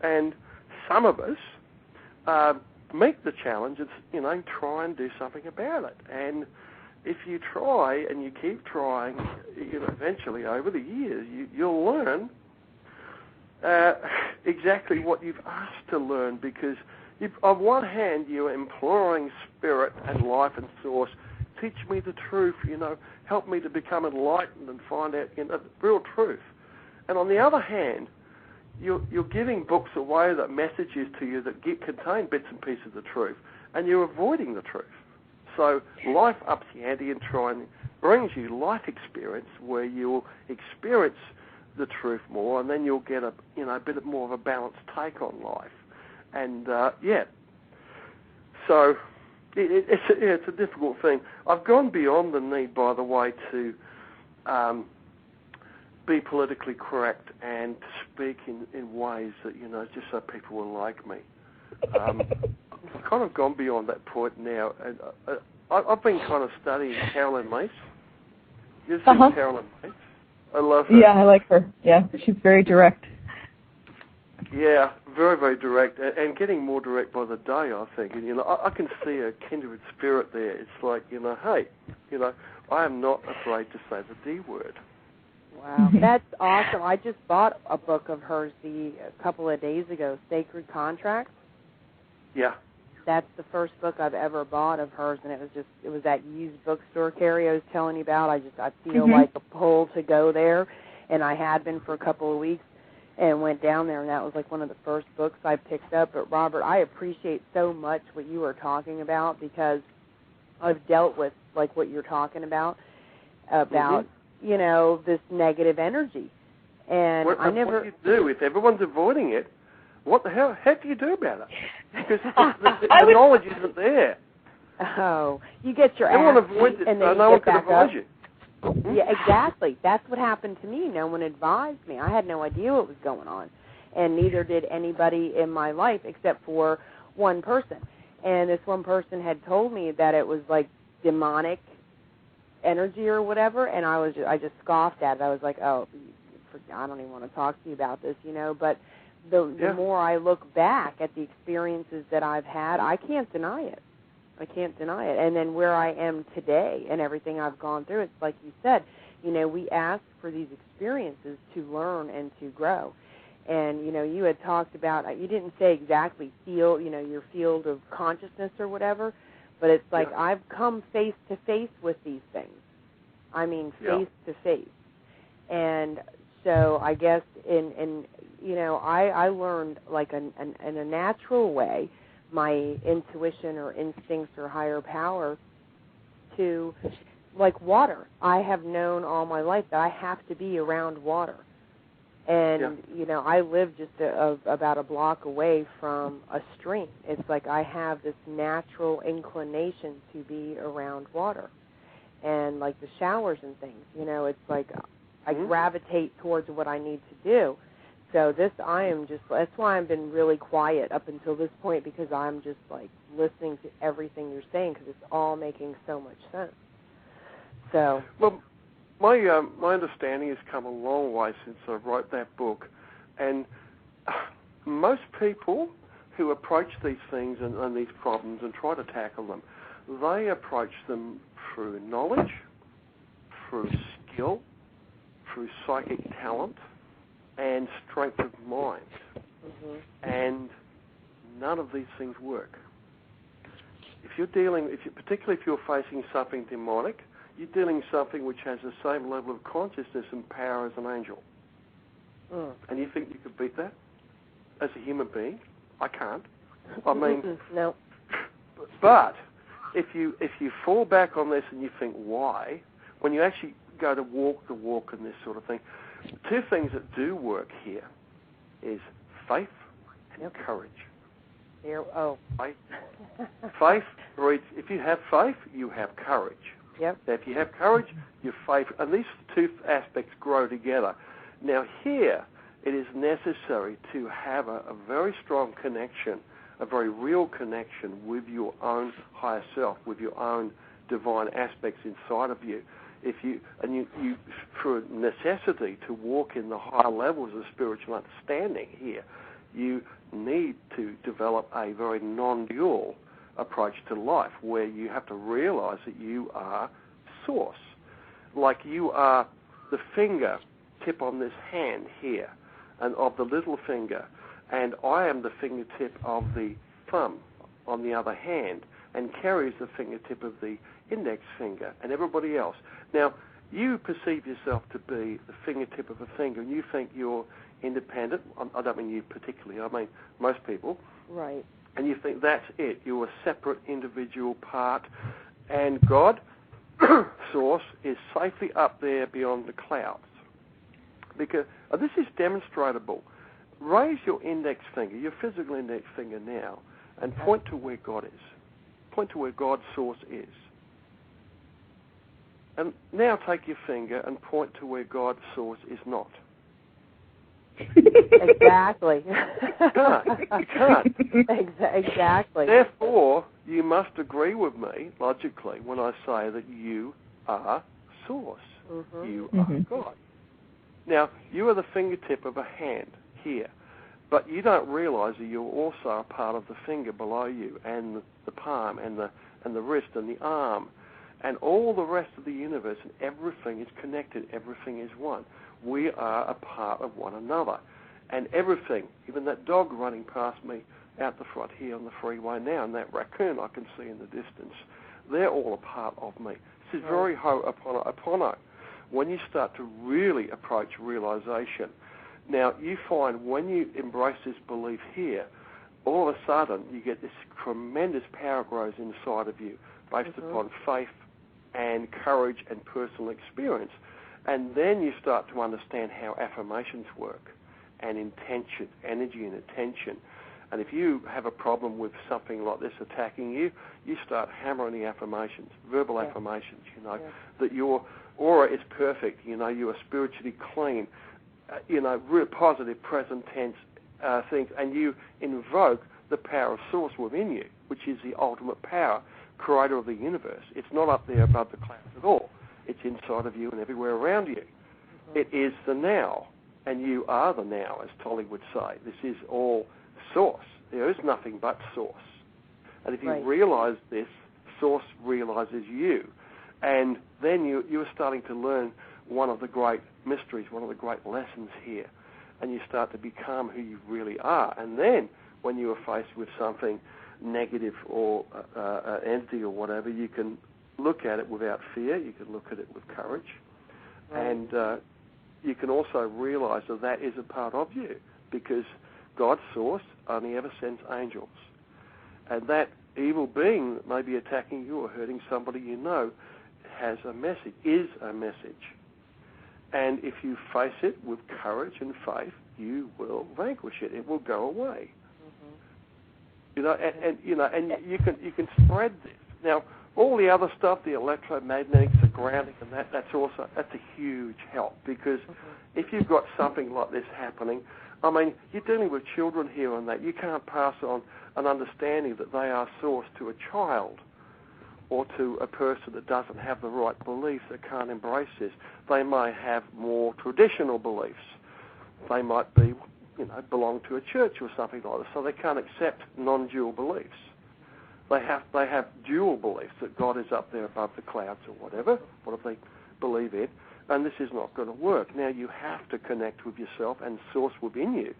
And some of us meet the challenge and, try and do something about it. And if you try and you keep trying, eventually over the years, you'll learn exactly what you've asked to learn, because on one hand, you're imploring spirit and life and source, teach me the truth, help me to become enlightened and find out the real truth. And on the other hand, you're giving books away, that messages to you that contain bits and pieces of the truth, and you're avoiding the truth. So life ups the ante and brings you life experience where you'll experience the truth more, and then you'll get a bit more of a balanced take on life. And so it's a difficult thing. I've gone beyond the need, by the way, to be politically correct and to speak in ways that, just so people will like me. I've kind of gone beyond that point now. And I've been kind of studying Carolyn Mace. You've seen Carolyn Mace? I love her. Yeah, I like her. Yeah, she's very direct. Yeah, very, very direct, and getting more direct by the day, I think. And, I can see a kindred spirit there. It's like, hey, I am not afraid to say the D word. Wow, that's awesome. I just bought a book of hers a couple of days ago, Sacred Contracts. Yeah. That's the first book I've ever bought of hers, and it was that used bookstore, Carrie, I was telling you about. I feel like a pull to go there, and I had been for a couple of weeks and went down there, and that was like one of the first books I picked up. But, Robert, I appreciate so much what you are talking about, because I've dealt with, like, what you're talking about this negative energy. And what do you do if everyone's avoiding it? What the hell do you do about it? Because the knowledge isn't there. Oh, you get your everyone ass avoids it, and then so you no one get can back advise up. you. Yeah, exactly. That's what happened to me. No one advised me. I had no idea what was going on, and neither did anybody in my life except for one person. And this one person had told me that it was like demonic energy or whatever, and I just scoffed at it. I was like, oh, I don't even want to talk to you about this, But the more I look back at the experiences that I've had, I can't deny it. And then where I am today and everything I've gone through, it's like you said, we ask for these experiences to learn and to grow. And, you had talked about, you didn't say exactly your field of consciousness or whatever, but it's like I've come face to face with these things. I mean, face to face. And so I guess I learned like in a natural way, my intuition or instincts or higher power to, like water. I have known all my life that I have to be around water. And, I live just about a block away from a stream. It's like I have this natural inclination to be around water. And like the showers and things, it's like I gravitate towards what I need to do. So that's why I've been really quiet up until this point, because I'm just like listening to everything you're saying, because it's all making so much sense. So. Well, my understanding has come a long way since I wrote that book, and most people who approach these things and these problems and try to tackle them, they approach them through knowledge, through skill, through psychic talent, and strength of mind. And none of these things work. Particularly if you're facing something demonic, you're dealing with something which has the same level of consciousness and power as an angel. And you think you could beat that as a human being? I can't. I mean, no. But if you fall back on this and you think, why? When you actually go to walk the walk and this sort of thing, two things that do work here is faith and courage. Faith breeds. If you have faith, you have courage. Yep. Now, if you have courage, you have faith, and these two aspects grow together. Now, here it is necessary to have a very strong connection, a very real connection with your own higher self, with your own divine aspects inside of you. If you through necessity to walk in the higher levels of spiritual understanding here, you need to develop a very non-dual approach to life where you have to realize that you are source. Like you are the finger tip on this hand here and of the little finger, and I am the fingertip of the thumb on the other hand, and carries the fingertip of the index finger and everybody else. Now, you perceive yourself to be the fingertip of a finger, and you think you're independent. I don't mean you particularly, I mean most people. Right. And you think that's it. You're a separate individual part, and God, Source, is safely up there beyond the clouds. Because this is demonstrable. Raise your index finger, your physical index finger now, and point to where God is. Point to where God's Source is. And now take your finger and point to where God's Source is not. Exactly. You can't. Exactly. Therefore, you must agree with me, logically, when I say that you are Source. Mm-hmm. You are God. Now, you are the fingertip of a hand here, but you don't realize that you're also a part of the finger below you, and the palm, and the wrist, and the arm, and all the rest of the universe, and everything is connected. Everything is one. We are a part of one another. And everything, even that dog running past me out the front here on the freeway now, and that raccoon I can see in the distance, they're all a part of me. This is very ho'oponopono. When you start to really approach realization, now you find when you embrace this belief here, all of a sudden you get this tremendous power grows inside of you based upon faith and courage and personal experience. And then you start to understand how affirmations work, and intention, energy and attention. And if you have a problem with something like this attacking you, you start hammering the affirmations, verbal affirmations, that your aura is perfect, you are spiritually clean, real positive present tense things, and you invoke the power of Source within you, which is the ultimate power, creator of the universe. It's not up there above the clouds at all. It's inside of you and everywhere around you. It is the now, and you are the now, as Tolly would say. This is all Source. There is nothing but Source. And if you realize this, Source realizes you. And then you're starting to learn one of the great mysteries, one of the great lessons here. And you start to become who you really are. And then when you are faced with something negative or an entity or whatever, you can look at it without fear. You can look at it with courage. And you can also realize that is a part of you, because God's Source only ever sends angels. And that evil being that may be attacking you or hurting somebody has a message, is a message. And if you face it with courage and faith, you will vanquish it. It will go away. And you can spread this. Now, all the other stuff, the electromagnetics, the grounding, and that's a huge help, because if you've got something like this happening, I mean, you're dealing with children here and that. You can't pass on an understanding that they are Source to a child or to a person that doesn't have the right beliefs, that can't embrace this. They may have more traditional beliefs. They might be, belong to a church or something like this, so they can't accept non-dual beliefs. They have dual beliefs, that God is up there above the clouds or whatever they believe in, and this is not going to work. Now you have to connect with yourself and Source within you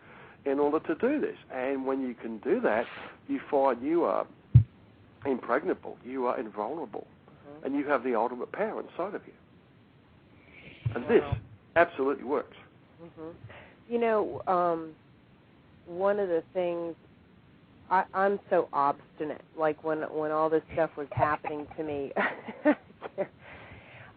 in order to do this. And when you can do that, you find you are impregnable, you are invulnerable, and you have the ultimate power inside of you. And this absolutely works. One of the things, I'm so obstinate. Like when all this stuff was happening to me,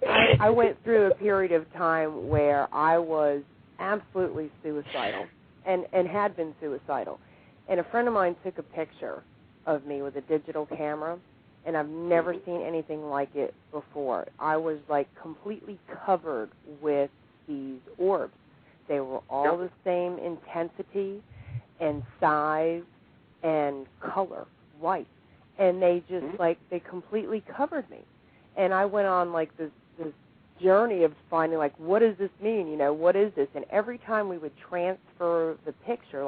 I went through a period of time where I was absolutely suicidal and had been suicidal. And a friend of mine took a picture of me with a digital camera, and I've never seen anything like it before. I was like completely covered with these orbs. They were all the same intensity and size and color, white. And they just they completely covered me. And I went on like this journey of finding what does this mean? What is this? And every time we would transfer the picture,